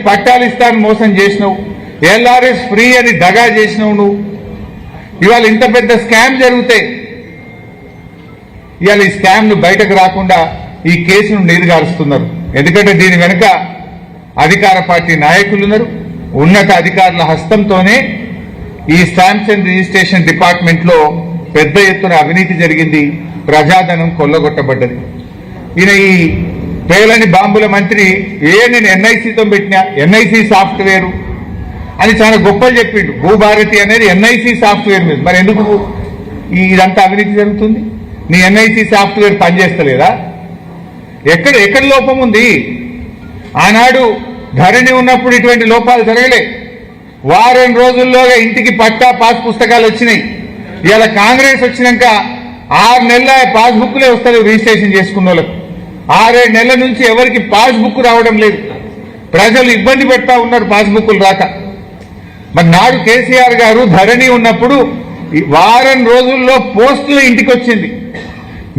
పట్టాలు ఇస్తాను మోసం చేసినావు, ఎల్ఆర్ఎస్ ఫ్రీ అని దగా చేసినావు నువ్వు. ఇవాళ ఇంత పెద్ద స్కామ్ జరిగితే ఇవాళ ఈ స్కామ్ ను బయటకు రాకుండా ఈ కేసును నీరుగారుస్తున్నారు. ఎందుకంటే దీని వెనుక అధికార పార్టీ నాయకులు ఉన్నారు. ఉన్నత అధికారుల హస్తంతోనే ఈ స్టాంప్స్ అండ్ రిజిస్ట్రేషన్ డిపార్ట్మెంట్ లో పెద్ద ఎత్తున అవినీతి జరిగింది, ప్రజాధనం కొల్లగొట్టబడ్డది. ఈయన ఈ పేలని బాంబుల మంత్రి నేను ఎన్ఐసితో పెట్టినా, ఎన్ఐసి సాఫ్ట్వేర్ అని చాలా గొప్పలు చెప్పిండు. భూభారతి అనేది ఎన్ఐసి సాఫ్ట్వేర్ మీద. మరి ఎందుకు ఇదంతా అవినీతి జరుగుతుంది? నీ ఎన్ఐసి సాఫ్ట్వేర్ పనిచేస్తలేదా? ఎక్కడ లోపం ఉంది? ఆనాడు ధరణి ఉన్నప్పుడు ఇటువంటి లోపాలు జరగలే. వారం రోజుల్లోగా ఇంటికి పట్టా పాస్ పుస్తకాలు వచ్చినాయి. ఇవాళ కాంగ్రెస్ వచ్చినాక 6 నెలల పాస్బుక్లే వస్తారు రిజిస్ట్రేషన్ చేసుకున్న వాళ్ళకు. 6-7 నెలల నుంచి ఎవరికి పాస్బుక్ రావడం లేదు. ప్రజలు ఇబ్బంది పెడతా ఉన్నారు పాస్బుక్లు రాక. మరి నాడు కేసీఆర్ గారు ధరణి ఉన్నప్పుడు వారం రోజుల్లో పోస్టులు ఇంటికి వచ్చింది.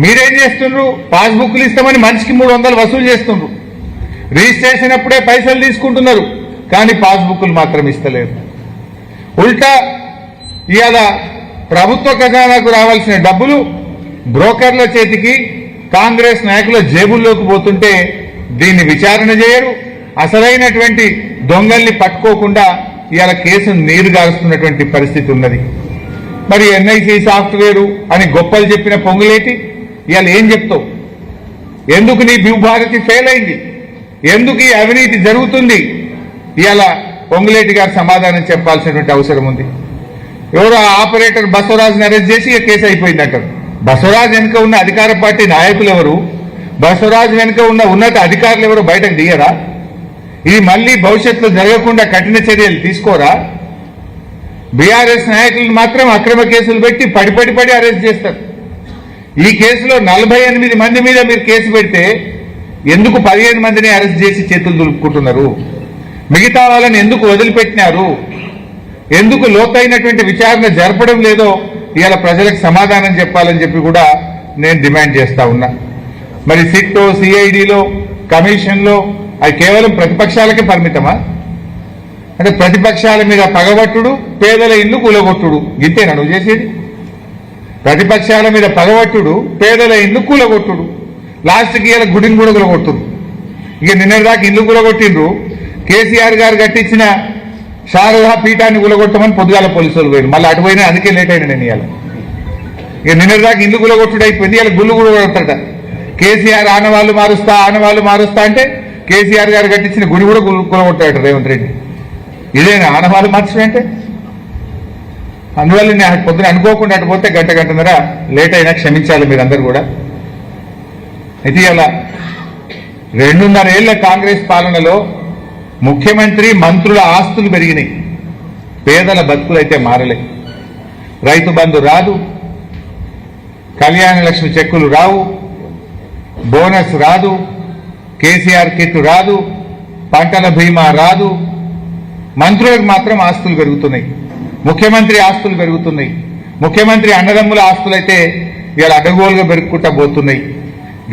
మీరేం చేస్తున్నారు? పాస్బుక్లు ఇస్తామని మనిషికి 300 వసూలు చేస్తున్నారు. రిజిస్ట్రేషన్ అప్పుడే పైసలు తీసుకుంటున్నారు, కానీ పాస్బుక్లు మాత్రం ఇస్తలేరు. ఉల్టా ఇవాళ ప్రభుత్వ ఖజానాకు రావాల్సిన డబ్బులు బ్రోకర్ల చేతికి, కాంగ్రెస్ నాయకుల జేబుల్లోకి పోతుంటే దీన్ని విచారణ చేయరు. అసలైనటువంటి దొంగల్ని పట్టుకోకుండా ఇవాళ కేసును నీరుగారుస్తున్నటువంటి పరిస్థితి ఉన్నది. మరి ఎన్ఐసి సాఫ్ట్వేరు అని గొప్పలు చెప్పిన పొంగులేటి ఇవాళ ఏం చెప్తావు? ఎందుకు నీ భూభారతి ఫెయిల్ అయింది? ఎందుకు ఈ అవినీతి జరుగుతుంది? ఇవాళ పొంగులేటి గారు సమాధానం చెప్పాల్సినటువంటి అవసరం ఉంది. ఎవరో ఆపరేటర్ బసవరాజుని అరెస్ట్ చేసి కేసు అయిపోయిందంటారు. బసవరాజు వెనుక ఉన్న అధికార పార్టీ నాయకులు ఎవరు? బసవరాజు వెనుక ఉన్న ఉన్నత అధికారులు ఎవరు బయటకు దిగరా? ఇది మళ్లీ భవిష్యత్తులో జరగకుండా కఠిన చర్యలు తీసుకోరా? బీఆర్ఎస్ నాయకులను మాత్రం అక్రమ కేసులు పెట్టి పడి అరెస్ట్ చేస్తారు. ఈ కేసులో 48 మంది మీద మీరు కేసు పెడితే ఎందుకు 15 మందిని అరెస్ట్ చేసి చేతులు దులుపుకుంటున్నారు? మిగతా వాళ్ళని ఎందుకు వదిలిపెట్టినారు? ఎందుకు లోతైనటువంటి విచారణ జరపడం లేదో ఇవాళ ప్రజలకు సమాధానం చెప్పాలని చెప్పి కూడా నేను డిమాండ్ చేస్తా ఉన్నా. మరి సిట్టో, సిఐడిలో, కమిషన్లో అవి కేవలం ప్రతిపక్షాలకే పరిమితమా? అంటే ప్రతిపక్షాల మీద పగబట్టుడు, పేదల ఇల్లు కూలగొట్టుడు, ఇంతేనా నువ్వు చేసేది? ప్రతిపక్షాల మీద పగబట్టుడు, పేదల ఇల్లు కూలగొట్టుడు, లాస్ట్కి ఇలా గుడిని కూడా కూలగొట్టుడు. ఇక నిన్నటిదాకా ఇల్లు కూలగొట్టిండ్రు. కేసీఆర్ గారు కట్టించిన శారదా పీఠాన్ని కూలగొట్టమని పొద్దుగాల పోలీసులు పోయారు. మళ్ళీ అటు పోయినా, అందుకే లేట్ అయినా నేను ఇవాళ. ఇక నిన్నటిదాకా ఇల్లు కూలగొట్టుడు అయిపోయింది, ఇలా గుళ్ళు కూడా కొడతాడ. కేసీఆర్ ఆనవాళ్ళు మారుస్తా అంటే కేసీఆర్ గారు కట్టించిన గుడి కూడా కూలగొట్టాడు రేవంత్ రెడ్డి. ఇదేనా ఆనవాళ్ళు మార్చడం అంటే? అందువల్ల నేను పొద్దున అనుకోకుండా అటు పోతే గంటన్నర లేట్ అయినా క్షమించాలి మీరందరూ కూడా. అయితే ఇలా 2.5 ఏళ్ల కాంగ్రెస్ పాలనలో ముఖ్యమంత్రి, మంత్రుల ఆస్తులు పెరిగినాయి, పేదల బతుకులైతే మారలే. రైతు బంధు రాదు, కళ్యాణ లక్ష్మి చెక్కులు రావు, బోనస్ రాదు, కేసీఆర్ కిట్ రాదు, పంటల బీమా రాదు. మంత్రులకు మాత్రం ఆస్తులు పెరుగుతున్నాయి, ముఖ్యమంత్రి ఆస్తులు పెరుగుతున్నాయి. ముఖ్యమంత్రి అన్నదమ్ముల ఆస్తులైతే ఇవాళ అడ్డగోలుగా పెరుగుకుంటా పోతున్నాయి.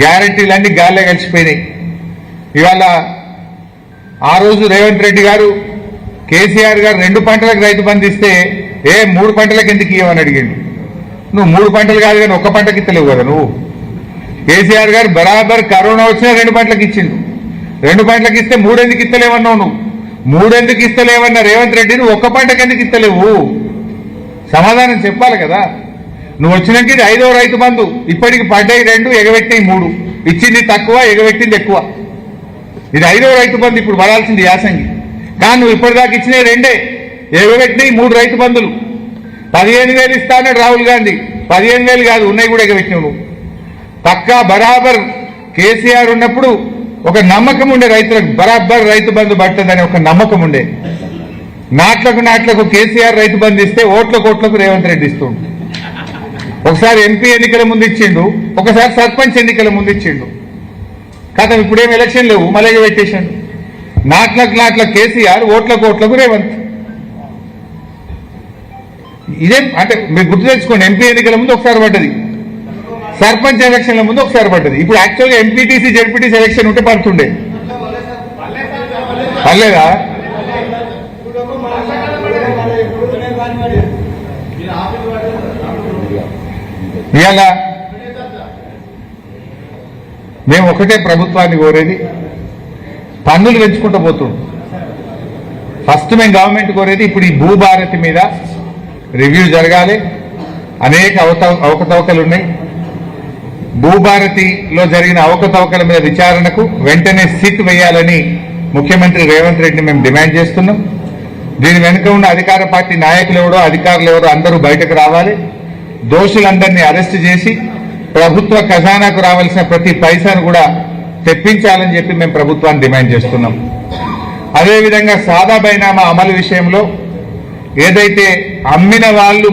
గ్యారంటీలన్నీ గాల్లో కలిసిపోయినాయి. ఇవాళ ఆ రోజు రేవంత్ రెడ్డి గారు, కేసీఆర్ గారు 2 పంటలకు రైతు బంధు ఇస్తే 3 పంటలకు ఎందుకు ఇవ్వమని అడిగిండు. నువ్వు 3 పంటలు కాదు కానీ 1 పంటకి ఇస్తలేవు కదా నువ్వు. కేసీఆర్ గారు బరాబర్ కరోనా వచ్చినా 2 పంటలకు ఇచ్చిండు. 2 పంటలకు ఇస్తే 3 ఎందుకు ఇస్తలేవన్నావు నువ్వు? 3 ఎందుకు ఇస్తలేవన్న రేవంత్ రెడ్డి నువ్వు 1 పంటకు ఎందుకు ఇస్తలేవు? సమాధానం చెప్పాలి కదా. నువ్వు వచ్చినాక ఇది 5వ రైతు బంధు. ఇప్పటికి పడ్డాయి 2, ఎగబెట్టినాయి 3. ఇచ్చింది తక్కువ, ఎగబెట్టింది ఎక్కువ. ఇది 5వ రైతు బంధు ఇప్పుడు పడాల్సింది యాసంగి. కానీ నువ్వు ఇప్పటిదాకా ఇచ్చినాయి 2, ఎగబెట్టినాయి 3 రైతు బంధులు. 15,000 ఇస్తానన్నాడు రాహుల్ గాంధీ. 15,000 కాదు, ఉన్నాయి కూడా ఎగబెట్టినావు నువ్వు. పక్కా బరాబర్ కేసీఆర్ ఉన్నప్పుడు ఒక నమ్మకం ఉండే, రైతులకు బరాబర్ రైతు బంధు పడుతుందని ఒక నమ్మకం ఉండే. నాట్లకు కేసీఆర్ రైతు బంధు ఇస్తే ఓట్లకు రేవంత్ రెడ్డి ఇస్తుండు. ఒకసారి ఎంపీ ఎన్నికల ముందు ఇచ్చిండు, ఒకసారి సర్పంచ్ ఎన్నికల ముందు ఇచ్చిండు. కాదు ఇప్పుడేం ఎలక్షన్ లేవు, మళ్ళీ పెట్టేశాడు. నాట్లకు కేసీఆర్, ఓట్లకు రేవంత్. ఇదే అంటే మీరు గుర్తు తెచ్చుకోండి. ఎంపీ ఎన్నికల ముందు ఒకసారి పడ్డది, సర్పంచ్ ఎలక్షన్ల ముందు ఒకసారి పడ్డది. ఇప్పుడు యాక్చువల్గా ఎంపీటీసీ, జెడ్పీటీసీ ఎలక్షన్ ఉంటే పడుతుండే. పర్లేదా? ఇవాళ మేము ఒకటే ప్రభుత్వాన్ని కోరేది, పన్నులు పెంచుకుంటూ పోతుండు. ఫస్ట్ మేము గవర్నమెంట్ కోరేది ఇప్పుడు ఈ భూభారతి మీద రివ్యూ జరగాలి. అనేక అవకతవకలు ఉన్నాయి. భూభారతిలో జరిగిన అవకతవకల మీద విచారణకు వెంటనే సిట్ వేయాలని ముఖ్యమంత్రి రేవంత్ రెడ్డిని మేము డిమాండ్ చేస్తున్నాం. దీని వెనుక ఉన్న అధికార పార్టీ నాయకులు ఎవరో, అధికారులు ఎవరో అందరూ బయటకు రావాలి. దోషులందరినీ అరెస్ట్ చేసి ప్రభుత్వ ఖజానాకు రావాల్సిన ప్రతి పైసాను కూడా తెప్పించాలని చెప్పి మేము ప్రభుత్వాన్ని డిమాండ్ చేస్తున్నాం. అదేవిధంగా సాదా బైనామా అమలు విషయంలో ఏదైతే అమ్మిన వాళ్ళు